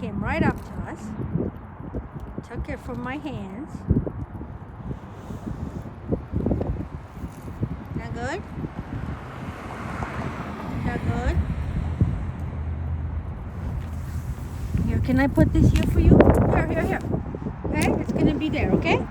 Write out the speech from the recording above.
came right up to us, took it from my hands. That good? That good? Here, can I put this here for you? Here. Okay, it's gonna be there, okay?